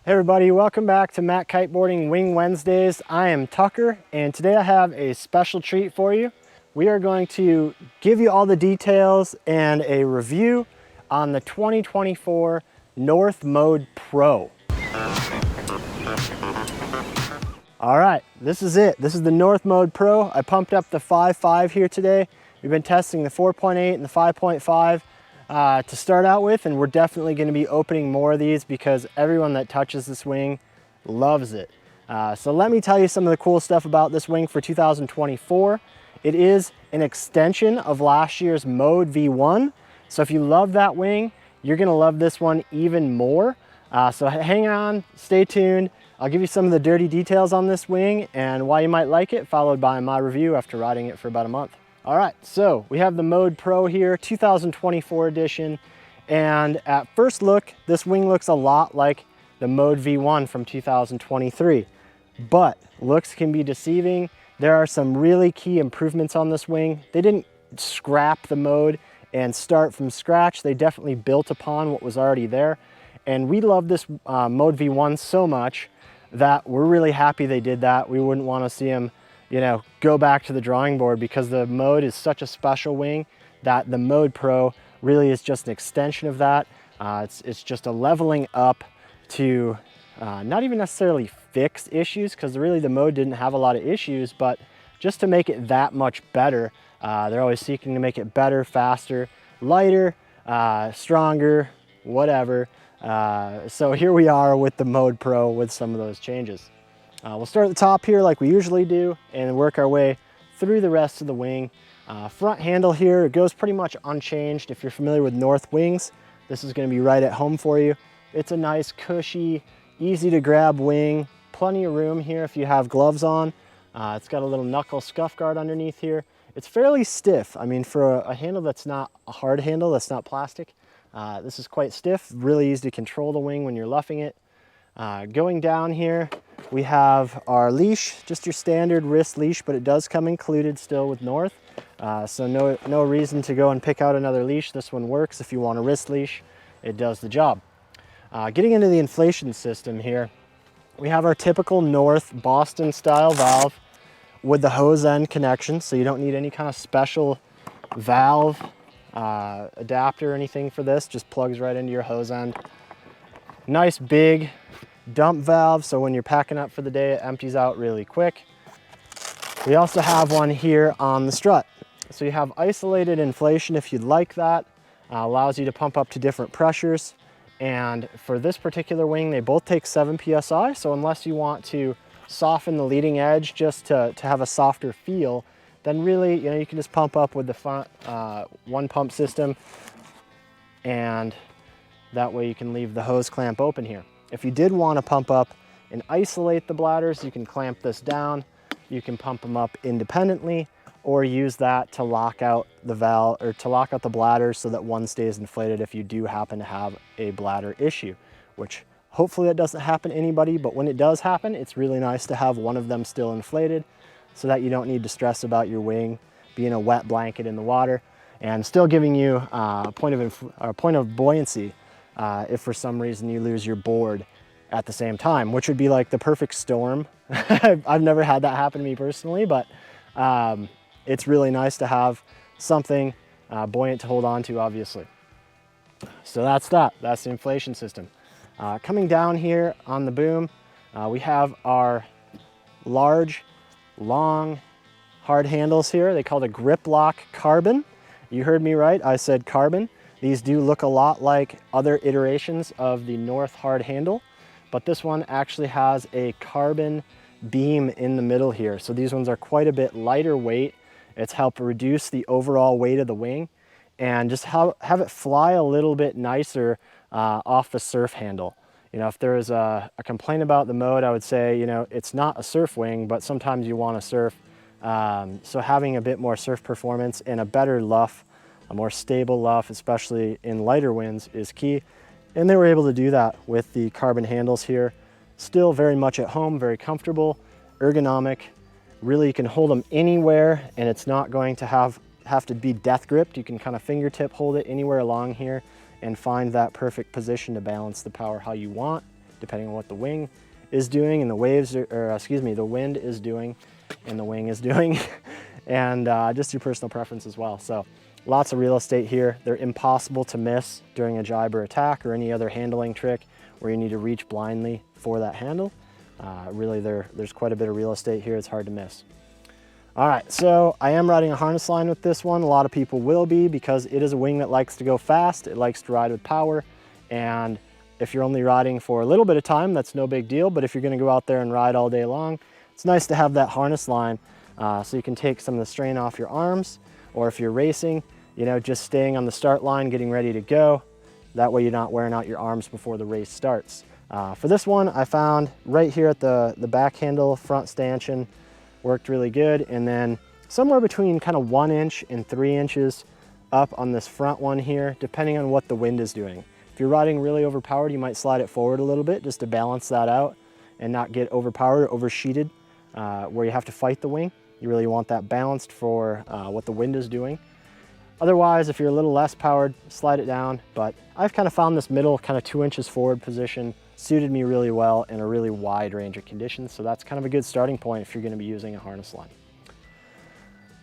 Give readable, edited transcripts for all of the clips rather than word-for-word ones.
Hey everybody, welcome back to Matt Kiteboarding Wing Wednesdays. I am Tucker, and today I have a special treat for you. We are going to give you all the details and a review on the 2024 North Mode Pro. All right, this is it. This is the North Mode Pro. I pumped up the 5.5 here today. We've been testing the 4.8 and the 5.5. To start out with, and we're definitely going to be opening more of these because everyone that touches this wing loves it. So let me tell you some of the cool stuff about this wing for 2024. It is an extension of last year's Mode V1. So if you love that wing, you're going to love this one even more. So hang on, stay tuned. I'll give you some of the dirty details on this wing and why you might like it, followed by my review after riding it for about a month. All right, so we have the Mode Pro here, 2024 edition, and at first look, this wing looks a lot like the Mode V1 from 2023, but looks can be deceiving. There are some really key improvements on this wing. They didn't scrap the Mode and start from scratch. They definitely built upon what was already there, and we love this Mode V1 so much that we're really happy they did that. We wouldn't want to see them, you know, go back to the drawing board because the Mode is such a special wing that the Mode Pro really is just an extension of that. It's just a leveling up to not even necessarily fix issues, because really the Mode didn't have a lot of issues, but just to make it that much better. They're always seeking to make it better, faster, lighter, stronger, whatever. So here we are with the Mode Pro with some of those changes. We'll start at the top here like we usually do and work our way through the rest of the wing. Front handle here, it goes pretty much unchanged. If you're familiar with North wings, this is going to be right at home for you. It's a nice, cushy, easy to grab wing. Plenty of room here if you have gloves on. It's got a little knuckle scuff guard underneath here. It's fairly stiff. I mean, for a handle that's not a hard handle, that's not plastic, this is quite stiff. Really easy to control the wing when you're luffing it. Going down here, we have our leash, just your standard wrist leash, but it does come included still with North. So no reason to go and pick out another leash. This one works. If you want a wrist leash, it does the job. Getting into the inflation system here, we have our typical North Boston style valve with the hose end connection. So you don't need any kind of special valve adapter or anything for this. Just plugs right into your hose end. Nice big dump valve, so when you're packing up for the day, it empties out really quick. We also have one here on the strut. So you have isolated inflation if you'd like that. Allows you to pump up to different pressures. And for this particular wing, they both take 7 PSI. So unless you want to soften the leading edge just to have a softer feel, then really, you know, you can just pump up with the front one pump system, and that way you can leave the hose clamp open here. If you did want to pump up and isolate the bladders, you can clamp this down. You can pump them up independently, or use that to lock out the valve, or to lock out the bladders so that one stays inflated if you do happen to have a bladder issue, which hopefully that doesn't happen to anybody, but when it does happen, it's really nice to have one of them still inflated so that you don't need to stress about your wing being a wet blanket in the water and still giving you a point of buoyancy if for some reason you lose your board at the same time, which would be like the perfect storm. I've never had that happen to me personally, but it's really nice to have something buoyant to hold on to, obviously. So that's the inflation system. Coming down here on the boom, we have our large, long, hard handles here. They call the GripLock Carbon. You heard me right, I said carbon. These do look a lot like other iterations of the North hard handle, but this one actually has a carbon beam in the middle here. So these ones are quite a bit lighter weight. It's helped reduce the overall weight of the wing and just have it fly a little bit nicer off the surf handle. You know, if there is a complaint about the Mode, I would say, you know, it's not a surf wing, but sometimes you want to surf. So having a bit more surf performance and a better luff, a more stable luff, especially in lighter winds, is key. And they were able to do that with the carbon handles here. Still very much at home, very comfortable, ergonomic. Really, you can hold them anywhere and it's not going to have to be death gripped. You can kind of fingertip hold it anywhere along here and find that perfect position to balance the power how you want. depending on what the wing is doing and the waves, or excuse me, the wind is doing and the wing is doing, and just your personal preference as well. So lots of real estate here. They're impossible to miss during a gybe or attack or any other handling trick where you need to reach blindly for that handle. Really, there's quite a bit of real estate here. It's hard to miss. All right, so I am riding a harness line with this one. A lot of people will be, because it is a wing that likes to go fast. It likes to ride with power. And if you're only riding for a little bit of time, that's no big deal. But if you're gonna go out there and ride all day long, it's nice to have that harness line so you can take some of the strain off your arms, or if you're racing, you know, just staying on the start line, getting ready to go. That way you're not wearing out your arms before the race starts. For this one, I found right here at the back handle, front stanchion, worked really good. And then somewhere between kind of 1 inch and 3 inches up on this front one here, depending on what the wind is doing. If you're riding really overpowered, you might slide it forward a little bit just to balance that out and not get overpowered or oversheeted where you have to fight the wing. You really want that balanced for what the wind is doing. Otherwise, if you're a little less powered, slide it down. But I've kind of found this middle kind of 2 inches forward position suited me really well in a really wide range of conditions. So that's kind of a good starting point if you're going to be using a harness line.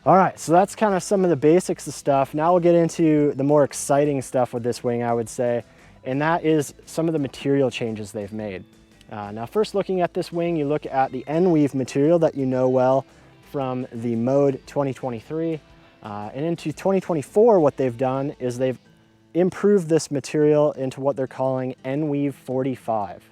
All right, so that's kind of some of the basics of stuff. Now we'll get into the more exciting stuff with this wing, I would say, and that is some of the material changes they've made. Now, first looking at this wing, you look at the N-weave material that you know well from the Mode 2023. And into 2024, what they've done is they've improved this material into what they're calling N-weave 45.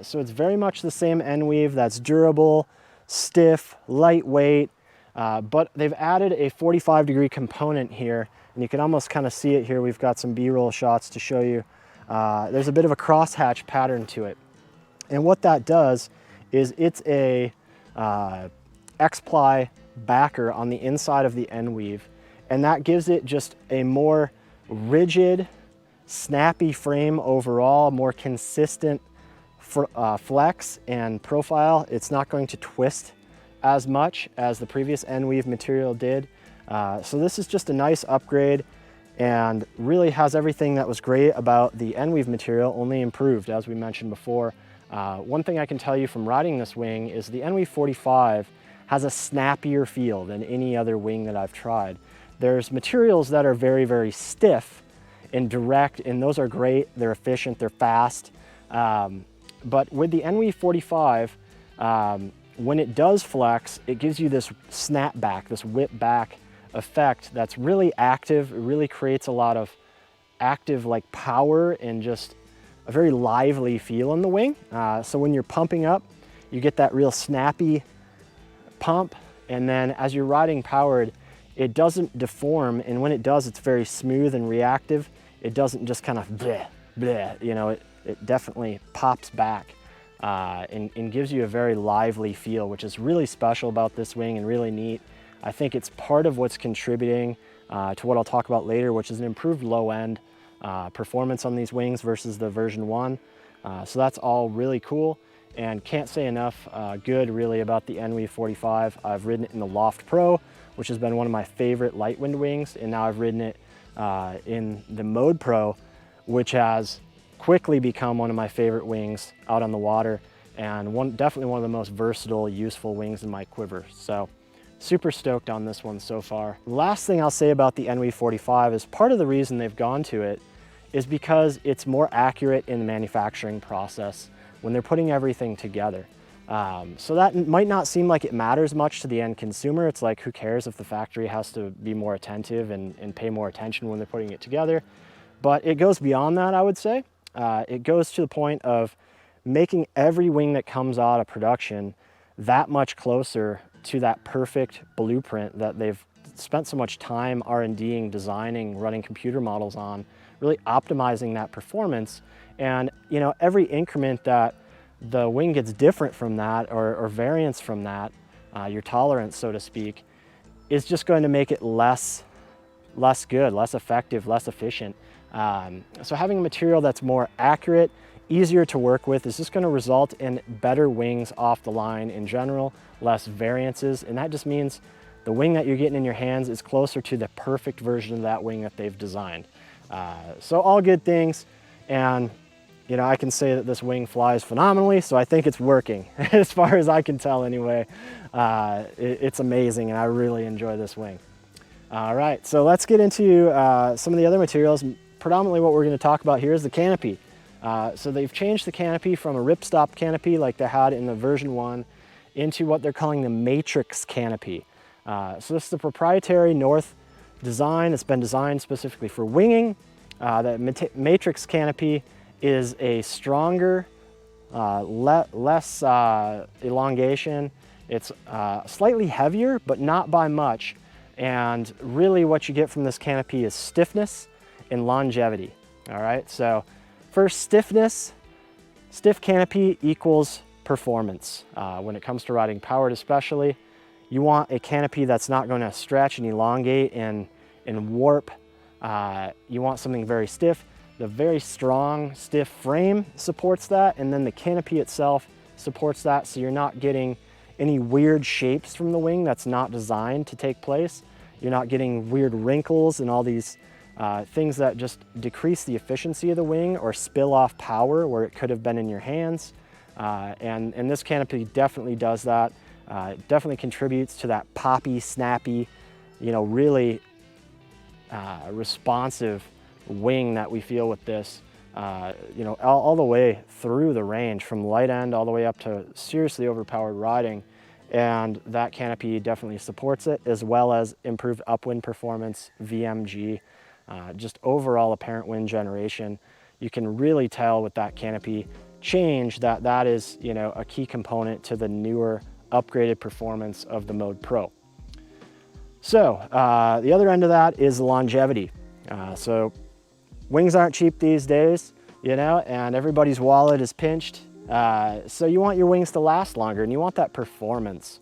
So it's very much the same N-weave that's durable, stiff, lightweight, but they've added a 45-degree component here, and you can almost kind of see it here. We've got some B-roll shots to show you. There's a bit of a crosshatch pattern to it. And what that does is it's a X-ply backer on the inside of the N-weave, and that gives it just a more rigid, snappy frame overall, more consistent flex and profile. It's not going to twist as much as the previous N-weave material did. So this is just a nice upgrade and really has everything that was great about the N-weave material, only improved, as we mentioned before. One thing I can tell you from riding this wing is the N-weave 45 has a snappier feel than any other wing that I've tried. There's materials that are very, very stiff and direct, and those are great. They're efficient, they're fast. But with the N-weave 45, when it does flex, it gives you this snap back, this whip back effect that's really active. It really creates a lot of active like power and just a very lively feel in the wing. So when you're pumping up, you get that real snappy pump, and then as you're riding powered, it doesn't deform, and when it does, it's very smooth and reactive. It doesn't just kind of bleh, bleh, you know, it definitely pops back and gives you a very lively feel, which is really special about this wing and really neat. I think it's part of what's contributing to what I'll talk about later, which is an improved low end performance on these wings versus the version 1. So that's all really cool. And can't say enough good really about the N-weave 45. I've ridden it in the Loft Pro, which has been one of my favorite light wind wings, and now I've ridden it in the Mode Pro, which has quickly become one of my favorite wings out on the water, and definitely one of the most versatile, useful wings in my quiver. So super stoked on this one so far. Last thing I'll say about the N-weave 45 is part of the reason they've gone to it is because it's more accurate in the manufacturing process when they're putting everything together. So that might not seem like it matters much to the end consumer. It's like, who cares if the factory has to be more attentive and pay more attention when they're putting it together? But it goes beyond that, I would say. It goes to the point of making every wing that comes out of production that much closer to that perfect blueprint that they've spent so much time R&Ding, designing, running computer models on, really optimizing that performance. And you know, every increment that the wing gets different from that, or variance from that, your tolerance, so to speak, is just going to make it less good, less effective, less efficient. So having a material that's more accurate, easier to work with, is just going to result in better wings off the line in general, less variances, and that just means the wing that you're getting in your hands is closer to the perfect version of that wing that they've designed. So all good things. And you know, I can say that this wing flies phenomenally, so I think it's working. As far as I can tell anyway, it's amazing and I really enjoy this wing. All right, so let's get into some of the other materials. Predominantly what we're going to talk about here is the canopy. So they've changed the canopy from a ripstop canopy like they had in the version 1 into what they're calling the Matrix canopy. So this is the proprietary North design. It's been designed specifically for winging. The Matrix canopy is a stronger, less elongation. It's slightly heavier, but not by much. And really what you get from this canopy is stiffness and longevity. All right, so first, stiffness. Stiff canopy equals performance. When it comes to riding powered especially, you want a canopy that's not going to stretch and elongate and warp. You want something very stiff. The very strong, stiff frame supports that, and then the canopy itself supports that, so you're not getting any weird shapes from the wing that's not designed to take place. You're not getting weird wrinkles and all these things that just decrease the efficiency of the wing or spill off power where it could have been in your hands. And this canopy definitely does that. It definitely contributes to that poppy, snappy, you know, really responsive wing that we feel with this, you know, all the way through the range, from light end all the way up to seriously overpowered riding. And that canopy definitely supports it, as well as improved upwind performance, VMG, just overall apparent wind generation. You can really tell with that canopy change that that is, you know, a key component to the newer upgraded performance of the Mode Pro. So the other end of that is the longevity. So wings aren't cheap these days, you know, and everybody's wallet is pinched. So you want your wings to last longer, and you want that performance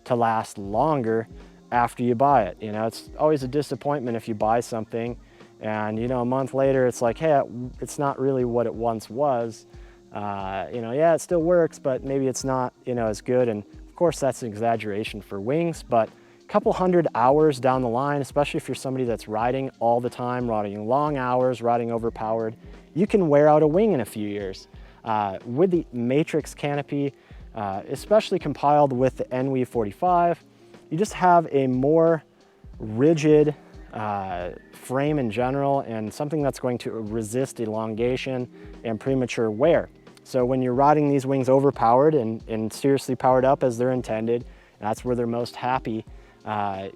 to last longer after you buy it. You know, it's always a disappointment if you buy something and, you know, a month later it's like, hey, it's not really what it once was. You know, yeah, it still works, but maybe it's not, you know, as good. And of course that's an exaggeration for wings, but a couple hundred hours down the line, especially if you're somebody that's riding all the time, riding long hours, riding overpowered, you can wear out a wing in a few years. With the Matrix canopy, especially compiled with the NW45, you just have a more rigid frame in general, and something that's going to resist elongation and premature wear. So when you're riding these wings overpowered and seriously powered up as they're intended, and that's where they're most happy,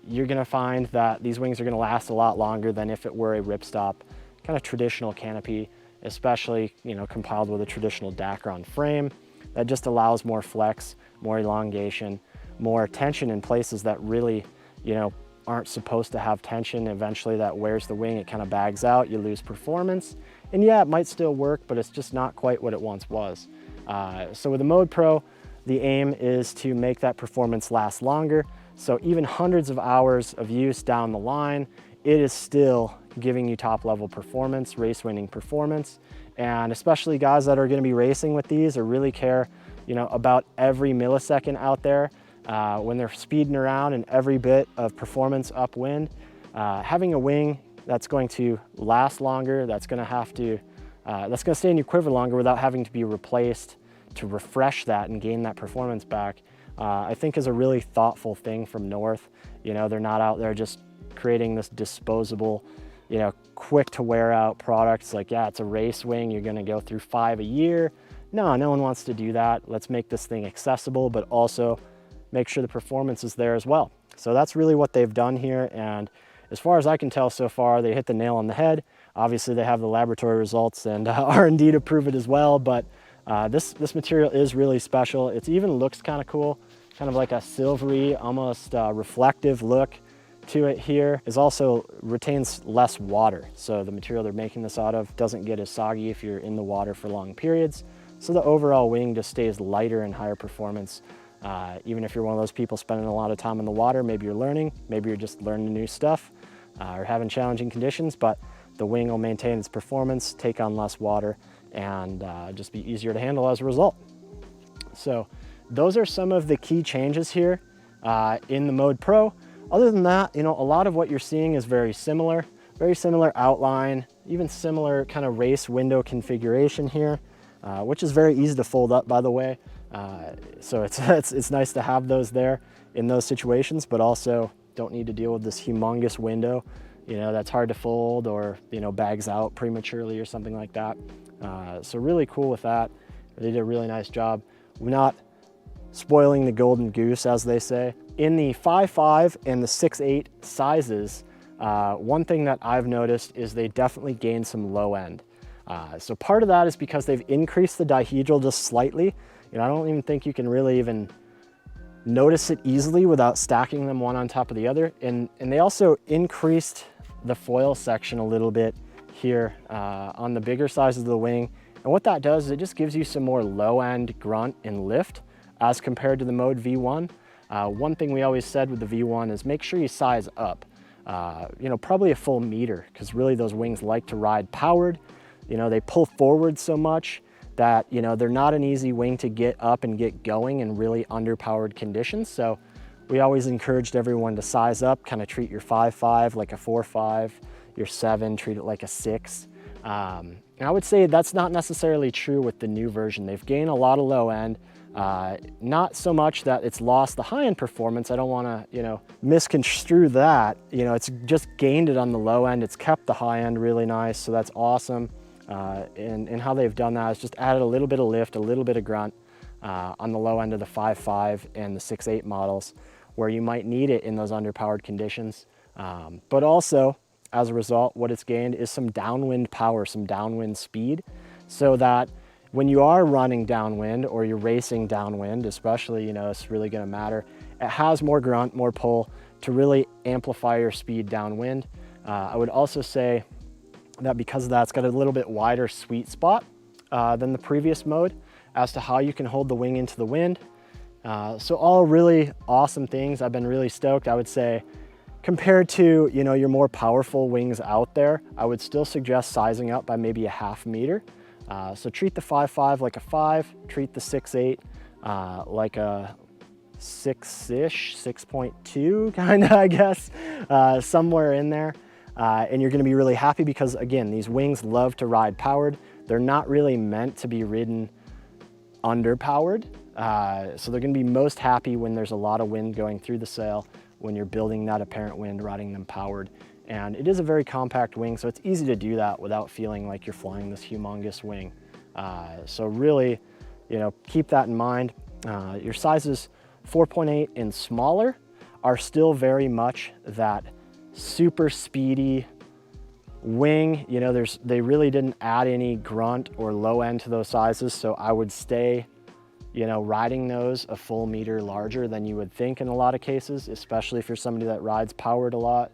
you're gonna find that these wings are gonna last a lot longer than if it were a ripstop, kind of traditional canopy, especially, you know, compiled with a traditional Dacron frame that just allows more flex, more elongation, more tension in places that really, you know, aren't supposed to have tension. Eventually that wears the wing, it kind of bags out, you lose performance. And yeah, it might still work, but it's just not quite what it once was. So with the Mode Pro, the aim is to make that performance last longer. So even hundreds of hours of use down the line, it is still giving you top level performance, race winning performance. And especially guys that are gonna be racing with these or really care, you know, about every millisecond out there when they're speeding around and every bit of performance upwind, having a wing that's going to last longer, that's gonna stay in your quiver longer without having to be replaced to refresh that and gain that performance back, I think is a really thoughtful thing from North. You know, they're not out there just creating this disposable, you know, quick to wear out products like, yeah, it's a race wing, you're gonna go through 5 a year. No one wants to do that. Let's make this thing accessible, but also make sure the performance is there as well. So that's really what they've done here. And as far as I can tell so far, they hit the nail on the head. Obviously they have the laboratory results and R&D to prove it as well, but this material is really special. It even looks kind of cool, kind of like a silvery, almost reflective look to it here. It also retains less water. So the material they're making this out of doesn't get as soggy if you're in the water for long periods. So the overall wing just stays lighter and higher performance. Even if you're one of those people spending a lot of time in the water, maybe you're learning, maybe you're just learning new stuff or having challenging conditions, but the wing will maintain its performance, take on less water, and just be easier to handle as a result. So those are some of the key changes here in the Mode Pro. Other than that, you know, a lot of what you're seeing is very similar outline, even similar kind of race window configuration here. which is very easy to fold up, by the way. So it's nice to have those there in those situations, but also don't need to deal with this humongous window, you know, that's hard to fold, or, you know, bags out prematurely or something like that. So really cool with that. They did a really nice job. We're not spoiling the golden goose, as they say. In the 5.5 and the 6.8 sizes, one thing that I've noticed is they definitely gained some low end. So part of that is because they've increased the dihedral just slightly. You know, I don't even think you can really even notice it easily without stacking them one on top of the other. And they also increased the foil section a little bit here on the bigger sizes of the wing. And what that does is it just gives you some more low end grunt and lift as compared to the mode V1. One thing we always said with the V1 is make sure you size up, you know, probably a full meter, because really those wings like to ride powered. You know, they pull forward so much that, you know, they're not an easy wing to get up and get going in really underpowered conditions. So we always encouraged everyone to size up, kind of treat your 5.5 like a 4.5, your 7, treat it like a 6. And I would say that's not necessarily true with the new version. They've gained a lot of low end, not so much that it's lost the high end performance. I don't want to, you know, misconstrue that. You know, it's just gained it on the low end. It's kept the high end really nice, so that's awesome. And how they've done that is just added a little bit of lift, a little bit of grunt on the low end of the 5.5 and the 6.8 models, where you might need it in those underpowered conditions. But also, as a result, what it's gained is some downwind power, some downwind speed, so that when you are running downwind or you're racing downwind, especially, you know, it's really going to matter. It has more grunt, more pull to really amplify your speed downwind. I would also say that because of that, it's got a little bit wider sweet spot than the previous mode as to how you can hold the wing into the wind. So all really awesome things. I've been really stoked. I would say compared to, you know, your more powerful wings out there, I would still suggest sizing up by maybe a ½ meter. So treat the 5.5 like a 5, treat the 6.8 like a 6-ish, 6.2 kind of, I guess, somewhere in there. And you're going to be really happy because, again, these wings love to ride powered. They're not really meant to be ridden underpowered. So they're going to be most happy when there's a lot of wind going through the sail, when you're building that apparent wind, riding them powered. And it is a very compact wing, so it's easy to do that without feeling like you're flying this humongous wing. So really, you know, keep that in mind. Your sizes 4.8 and smaller are still very much that super speedy wing. You know, they really didn't add any grunt or low end to those sizes, so I would stay, you know, riding those a full meter larger than you would think in a lot of cases, especially if you're somebody that rides powered a lot.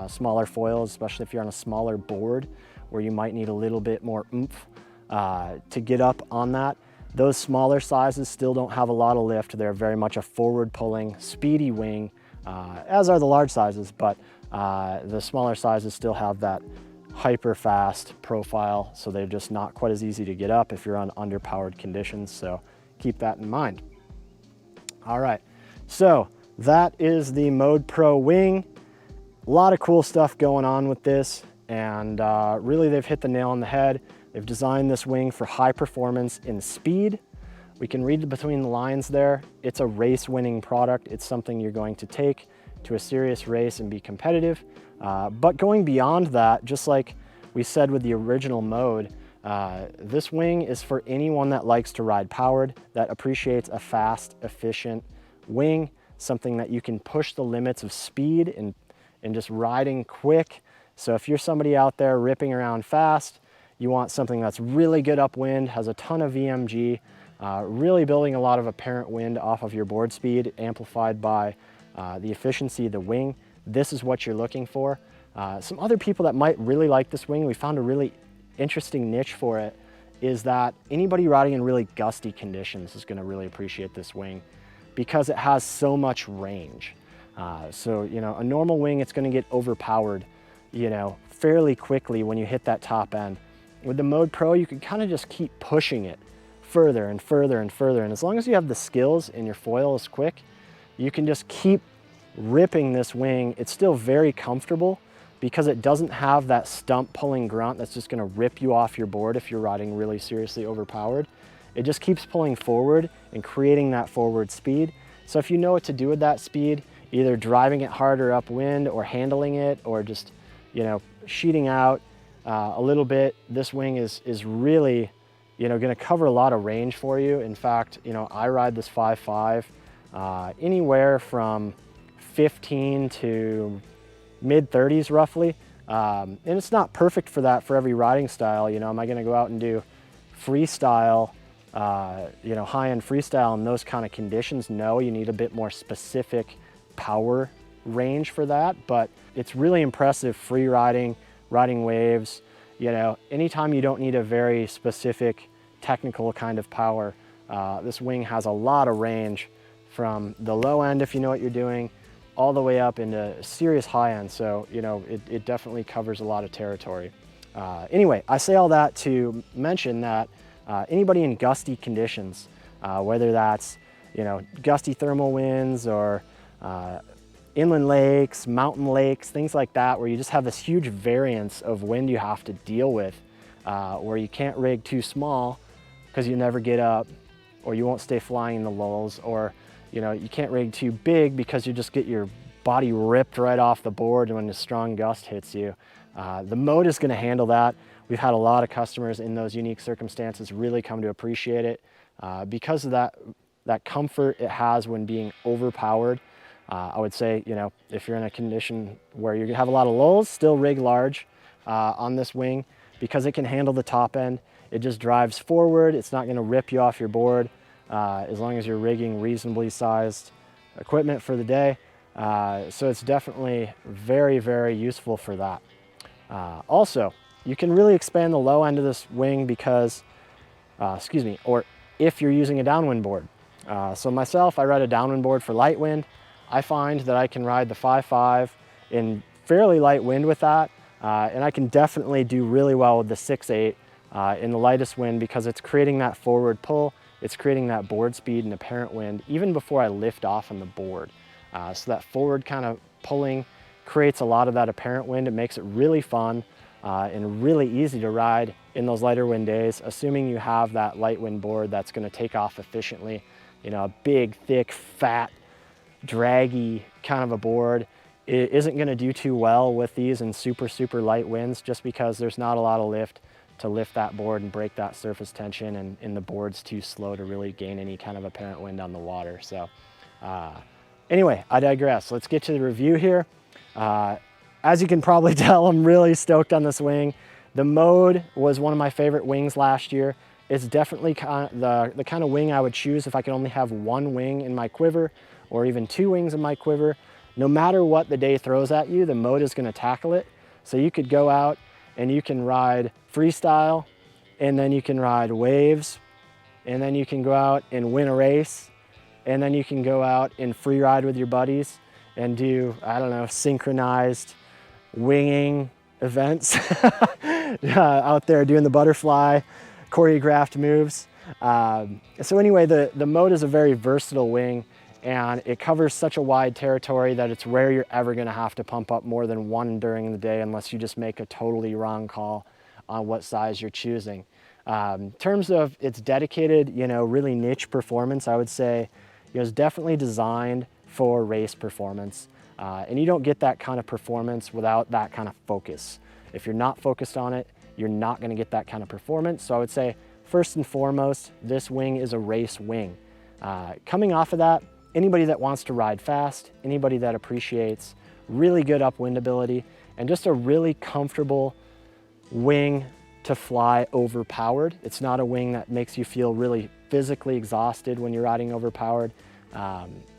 Smaller foils, especially if you're on a smaller board where you might need a little bit more oomph to get up on that. Those smaller sizes still don't have a lot of lift. They're very much a forward pulling, speedy wing, as are the large sizes, but the smaller sizes still have that hyper fast profile, so they're just not quite as easy to get up if you're on underpowered conditions, so keep that in mind. All right, so that is the Mode Pro wing. A lot of cool stuff going on with this, and really they've hit the nail on the head. They've designed this wing for high performance and speed. We can read between the lines there. It's a race winning product. It's something you're going to take to a serious race and be competitive. But going beyond that, just like we said with the original mode, this wing is for anyone that likes to ride powered, that appreciates a fast, efficient wing, something that you can push the limits of speed and just riding quick. So if you're somebody out there ripping around fast, you want something that's really good upwind, has a ton of VMG, really building a lot of apparent wind off of your board speed, amplified by the efficiency of the wing. This is what you're looking for. Some other people that might really like this wing, we found a really interesting niche for it, is that anybody riding in really gusty conditions is going to really appreciate this wing because it has so much range. So, you know, a normal wing, it's going to get overpowered, you know, fairly quickly when you hit that top end. With the Mode Pro, you can kind of just keep pushing it further and further and further. And as long as you have the skills and your foil is quick, you can just keep ripping this wing. It's still very comfortable because it doesn't have that stump pulling grunt that's just gonna rip you off your board if you're riding really seriously overpowered. It just keeps pulling forward and creating that forward speed. So if you know what to do with that speed, either driving it harder upwind or handling it, or just, you know, sheeting out a little bit, this wing is really, you know, gonna cover a lot of range for you. In fact, you know, I ride this 5.5 anywhere from 15 to mid 30s roughly. And it's not perfect for that for every riding style. You know, am I gonna go out and do freestyle, you know, high-end freestyle in those kind of conditions? No, you need a bit more specific power range for that, but it's really impressive free riding, riding waves. You know, anytime you don't need a very specific technical kind of power, this wing has a lot of range from the low end, if you know what you're doing, all the way up into serious high end. So, you know, it definitely covers a lot of territory. Anyway, I say all that to mention that anybody in gusty conditions, whether that's, you know, gusty thermal winds or inland lakes, mountain lakes, things like that, where you just have this huge variance of wind you have to deal with, where you can't rig too small because you never get up, or you won't stay flying in the lulls, or, you know, you can't rig too big because you just get your body ripped right off the board when a strong gust hits you. The mode is going to handle that. We've had a lot of customers in those unique circumstances really come to appreciate it because of that comfort it has when being overpowered. I would say, you know, if you're in a condition where you're gonna have a lot of lulls, still rig large on this wing because it can handle the top end. It just drives forward. It's not gonna rip you off your board as long as you're rigging reasonably sized equipment for the day. So it's definitely very, very useful for that. Also, you can really expand the low end of this wing because, or if you're using a downwind board. So myself, I ride a downwind board for light wind. I find that I can ride the 5.5 in fairly light wind with that, and I can definitely do really well with the 6.8 in the lightest wind because it's creating that forward pull, it's creating that board speed and apparent wind even before I lift off on the board. So that forward kind of pulling creates a lot of that apparent wind. It makes it really fun and really easy to ride in those lighter wind days, assuming you have that light wind board that's going to take off efficiently. You know, a big, thick, fat, draggy kind of a board, it isn't going to do too well with these in super, super light winds just because there's not a lot of lift to lift that board and break that surface tension, and the board's too slow to really gain any kind of apparent wind on the water. So anyway, I digress. Let's get to the review here. As you can probably tell, I'm really stoked on this wing. The mode was one of my favorite wings last year. It's definitely the kind of wing I would choose if I could only have one wing in my quiver or even two wings in my quiver. No matter what the day throws at you, the mode is going to tackle it. So you could go out and you can ride freestyle, and then you can ride waves, and then you can go out and win a race, and then you can go out and free ride with your buddies and do, I don't know, synchronized winging events out there doing the butterfly, choreographed moves. So anyway, the mode is a very versatile wing, and it covers such a wide territory that it's rare you're ever going to have to pump up more than one during the day unless you just make a totally wrong call on what size you're choosing. In terms of its dedicated, you know, really niche performance, I would say, you know, it's definitely designed for race performance. And you don't get that kind of performance without that kind of focus. If you're not focused on it, you're not going to get that kind of performance. So I would say, first and foremost, this wing is a race wing. Coming off of that, anybody that wants to ride fast, anybody that appreciates really good upwind ability, and just a really comfortable wing to fly overpowered. It's not a wing that makes you feel really physically exhausted when you're riding overpowered.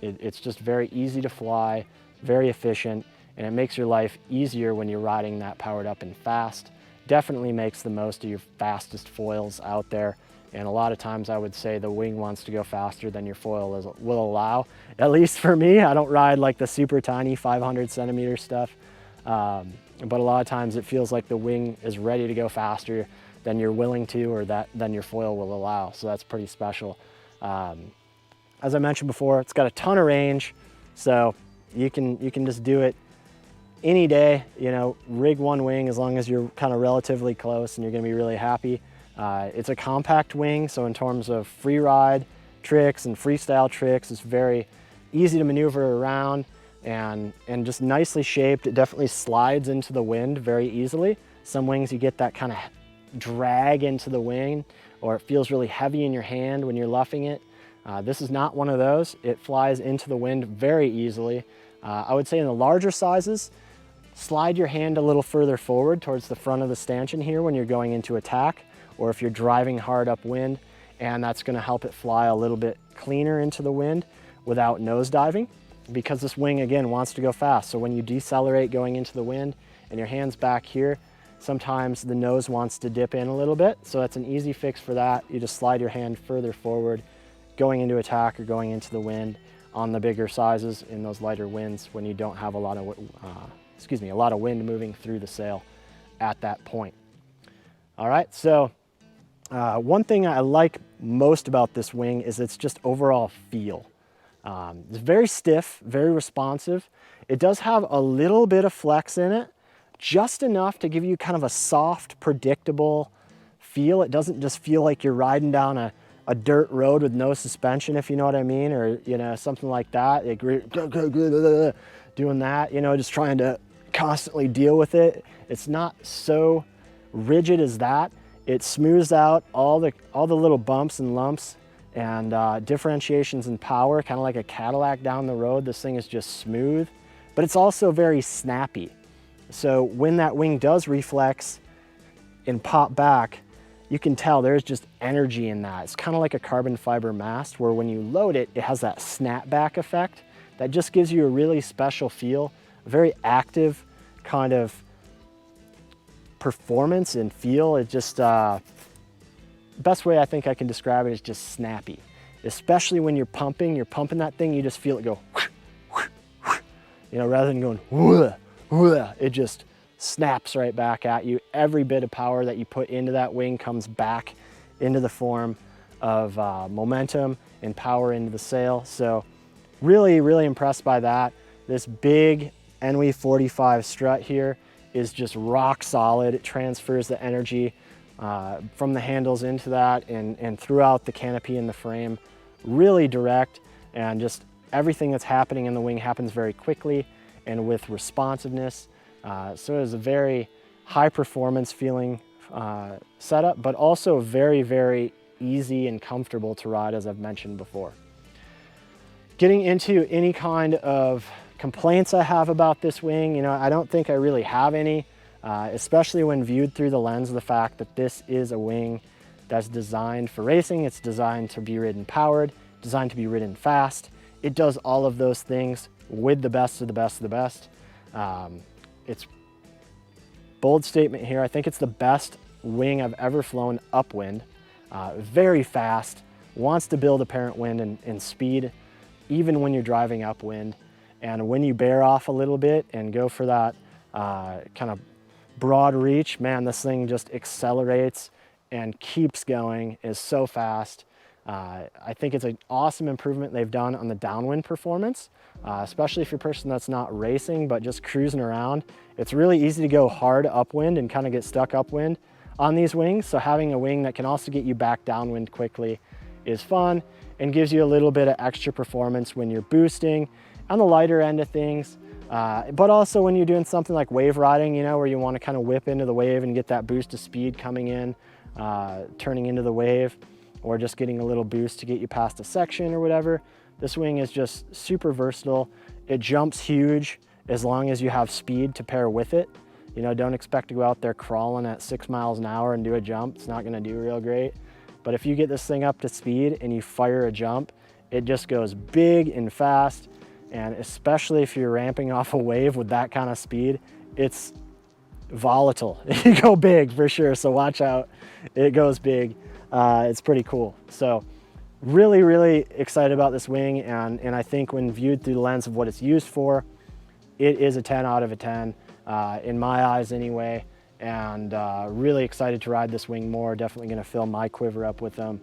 It's just very easy to fly, very efficient, and it makes your life easier when you're riding that powered up and fast. Definitely makes the most of your fastest foils out there. And a lot of times I would say the wing wants to go faster than your foil will allow. At least for me, I don't ride like the super tiny 500 centimeter stuff. But a lot of times it feels like the wing is ready to go faster than you're willing to, or than your foil will allow. So that's pretty special. As I mentioned before, it's got a ton of range. So you can just do it any day, you know, rig one wing as long as you're kind of relatively close and you're gonna be really happy. It's a compact wing, so in terms of free ride tricks and freestyle tricks, it's very easy to maneuver around and just nicely shaped. It definitely slides into the wind very easily. Some wings you get that kind of drag into the wing, or it feels really heavy in your hand when you're luffing it. This is not one of those. It flies into the wind very easily. I would say in the larger sizes, slide your hand a little further forward towards the front of the stanchion here when you're going into a tack, or if you're driving hard upwind, and that's gonna help it fly a little bit cleaner into the wind without nosediving, because this wing, again, wants to go fast. So when you decelerate going into the wind and your hand's back here, sometimes the nose wants to dip in a little bit. So that's an easy fix for that. You just slide your hand further forward, going into a tack or going into the wind on the bigger sizes in those lighter winds when you don't have a lot of wind moving through the sail at that point. All right, so one thing I like most about this wing is its just overall feel. It's very stiff, very responsive. It does have a little bit of flex in it, just enough to give you kind of a soft, predictable feel. It doesn't just feel like you're riding down a dirt road with no suspension, if you know what I mean, or, you know, something like that. Doing that, you know, just trying to constantly deal with it. It's not so rigid as that. It smooths out all the little bumps and lumps and differentiations in power, kind of like a Cadillac down the road. This thing is just smooth, but it's also very snappy. So when that wing does reflex and pop back, you can tell there's just energy in that. It's kind of like a carbon fiber mast, where when you load it, it has that snapback effect that just gives you a really special feel, a very active kind of performance and feel. It just, best way I think I can describe it is just snappy. Especially when you're pumping that thing, you just feel it go, you know, rather than going, it just snaps right back at you. Every bit of power that you put into that wing comes back into the form of momentum and power into the sail. So really, really impressed by that. This big NW45 strut here is just rock solid. It transfers the energy from the handles into that and throughout the canopy and the frame. Really direct, and just everything that's happening in the wing happens very quickly and with responsiveness. So it is a very high performance feeling setup, but also very, very easy and comfortable to ride, as I've mentioned before. Getting into any kind of complaints I have about this wing, you know, I don't think I really have any, especially when viewed through the lens of the fact that this is a wing that's designed for racing. It's designed to be ridden powered, designed to be ridden fast. It does all of those things with the best of the best of the best. It's bold statement here. I think it's the best wing I've ever flown upwind. Very fast, wants to build apparent wind and speed, even when you're driving upwind. And when you bear off a little bit and go for that kind of broad reach, man, this thing just accelerates and keeps going, is so fast. I think it's an awesome improvement they've done on the downwind performance, especially if you're a person that's not racing but just cruising around. It's really easy to go hard upwind and kind of get stuck upwind on these wings. So having a wing that can also get you back downwind quickly is fun and gives you a little bit of extra performance when you're boosting on the lighter end of things. But also when you're doing something like wave riding, you know, where you want to kind of whip into the wave and get that boost of speed coming in, turning into the wave, or just getting a little boost to get you past a section or whatever. This wing is just super versatile. It jumps huge as long as you have speed to pair with it. You know, don't expect to go out there crawling at 6 miles an hour and do a jump. It's not gonna do real great. But if you get this thing up to speed and you fire a jump, it just goes big and fast. And especially if you're ramping off a wave with that kind of speed, it's volatile. You go big for sure, so watch out. It goes big. It's pretty cool. So really, really excited about this wing, and I think when viewed through the lens of what it's used for, it is a 10 out of a 10 in my eyes anyway, and really excited to ride this wing more. Definitely going to fill my quiver up with them.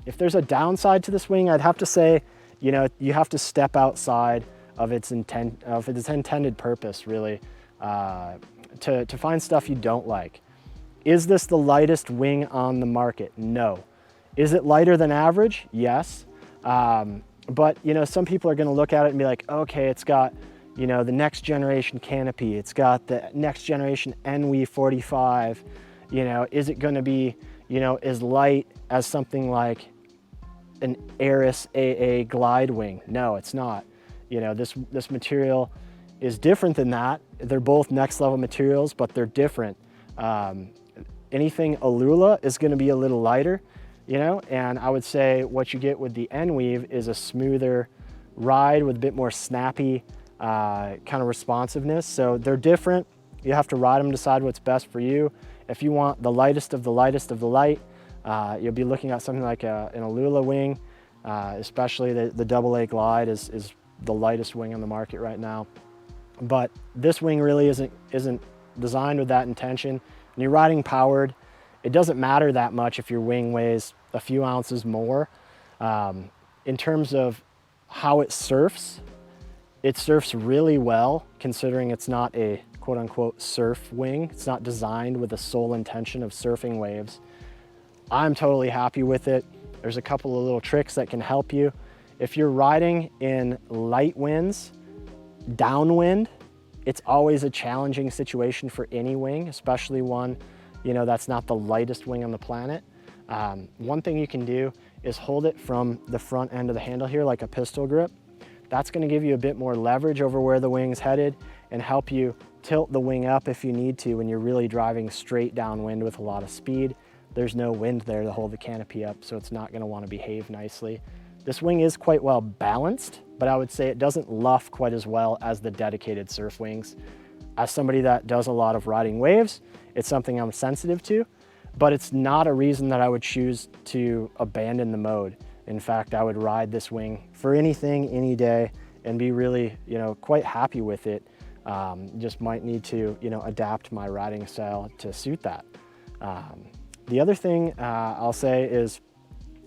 If there's a downside to this wing, I'd have to say, you know, you have to step outside of its intended purpose, really, to find stuff you don't like. Is this the lightest wing on the market? No. Is it lighter than average? Yes. But you know, some people are going to look at it and be like, okay, it's got, you know, the next generation Canopy, it's got the next generation NW45, you know, is it going to be, you know, as light as something like an AIRIS AA glide wing? No, it's not. You know, this material is different than that. They're both next level materials, but they're different. Anything Alula is going to be a little lighter, you know, and I would say what you get with the N-Weave is a smoother ride with a bit more snappy kind of responsiveness. So they're different. You have to ride them, decide what's best for you. If you want the lightest of the lightest of the light, you'll be looking at something like an Alula wing, especially the AA Glide is the lightest wing on the market right now. But this wing really isn't designed with that intention. When you're riding powered, it doesn't matter that much if your wing weighs a few ounces more. In terms of how it surfs really well, considering it's not a quote unquote surf wing. It's not designed with the sole intention of surfing waves. I'm totally happy with it. There's a couple of little tricks that can help you. If you're riding in light winds, downwind, it's always a challenging situation for any wing, especially one, you know, that's not the lightest wing on the planet. One thing you can do is hold it from the front end of the handle here like a pistol grip. That's going to give you a bit more leverage over where the wing's headed and help you tilt the wing up if you need to when you're really driving straight downwind with a lot of speed. There's no wind there to hold the canopy up, so it's not going to want to behave nicely. This wing is quite well balanced, but I would say it doesn't luff quite as well as the dedicated surf wings. As somebody that does a lot of riding waves, it's something I'm sensitive to, but it's not a reason that I would choose to abandon the mode. In fact, I would ride this wing for anything, any day, and be really, you know, quite happy with it. Just might need to, you know, adapt my riding style to suit that. The other thing I'll say is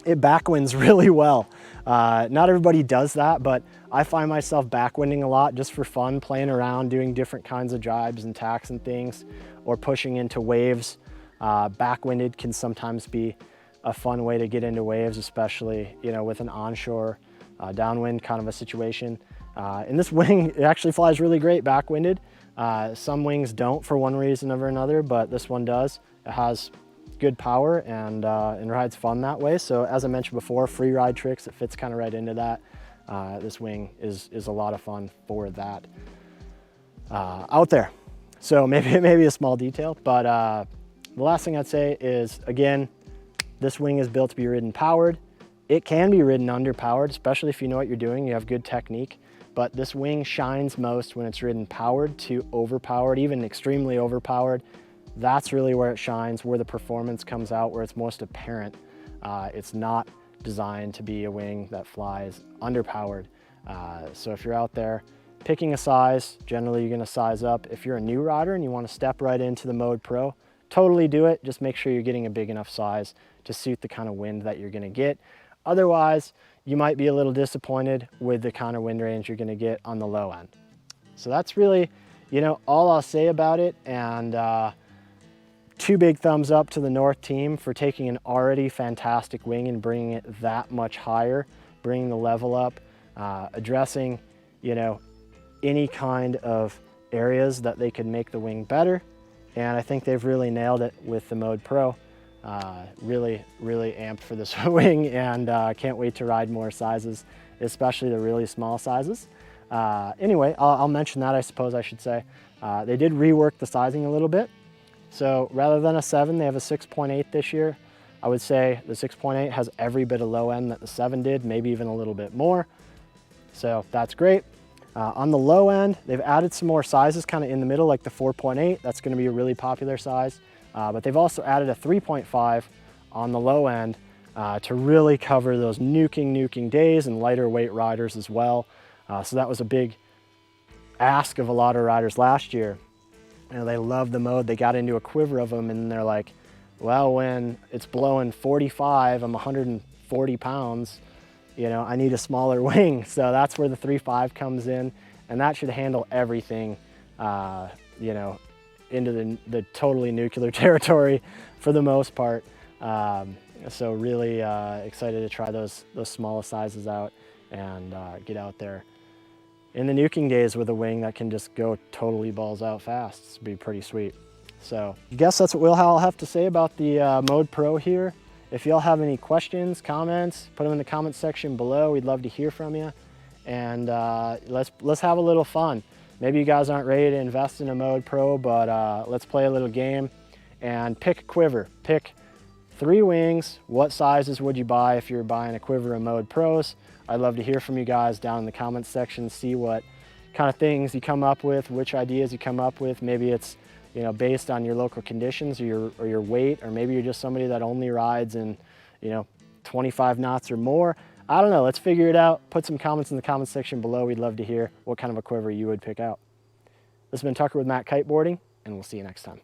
it backwinds really well. Not everybody does that, but I find myself backwinding a lot just for fun, playing around, doing different kinds of jibes and tacks and things, or pushing into waves. Backwinded can sometimes be a fun way to get into waves, especially, you know, with an onshore downwind kind of a situation. And this wing, it actually flies really great backwinded. Some wings don't for one reason or another, but this one does. It has good power and rides fun that way. So as I mentioned before, free ride tricks, it fits kind of right into that. This wing is a lot of fun for that out there. So maybe a small detail, but the last thing I'd say is, again, this wing is built to be ridden powered. It can be ridden underpowered, especially if you know what you're doing, you have good technique, but this wing shines most when it's ridden powered to overpowered, even extremely overpowered. That's really where it shines, where the performance comes out, where it's most apparent. It's not designed to be a wing that flies underpowered. So if you're out there picking a size, generally you're gonna size up. If you're a new rider and you wanna step right into the Mode Pro, totally do it. Just make sure you're getting a big enough size to suit the kind of wind that you're gonna get. Otherwise, you might be a little disappointed with the kind of wind range you're gonna get on the low end. So that's really, you know, all I'll say about it. And two big thumbs up to the North team for taking an already fantastic wing and bringing it that much higher, bringing the level up, addressing, you know, any kind of areas that they could make the wing better. And I think they've really nailed it with the Mode Pro. Really amped for this wing, and can't wait to ride more sizes, especially the really small sizes. Anyway, I'll mention that, I suppose I should say. They did rework the sizing a little bit. So rather than a 7, they have a 6.8 this year. I would say the 6.8 has every bit of low end that the 7 did, maybe even a little bit more. So that's great. On the low end, they've added some more sizes kind of in the middle, like the 4.8. That's going to be a really popular size. But they've also added a 3.5 on the low end to really cover those nuking days and lighter weight riders as well. So that was a big ask of a lot of riders last year. You know, they loved the mode. They got into a quiver of them, and they're like, well, when it's blowing 45, I'm 140 pounds, you know, I need a smaller wing. So that's where the 3.5 comes in, and that should handle everything, you know, into the totally nuclear territory for the most part. So really excited to try those smallest sizes out and get out there in the nuking days with a wing that can just go totally balls out fast. It's be pretty sweet. So I guess that's what I'll have to say about the Mode Pro here. If y'all have any questions, comments, put them in the comment section below. We'd love to hear from you. And let's have a little fun. Maybe you guys aren't ready to invest in a Mode Pro, but let's play a little game and pick a quiver. Pick 3 wings. What sizes would you buy if you're buying a quiver of Mode Pros? I'd love to hear from you guys down in the comments section, see what kind of things you come up with, which ideas you come up with. Maybe it's, you know, based on your local conditions or your weight, or maybe you're just somebody that only rides in, you know, 25 knots or more. I don't know, let's figure it out. Put some comments in the comments section below. We'd love to hear what kind of a quiver you would pick out. This has been Tucker with Matt Kiteboarding, and we'll see you next time.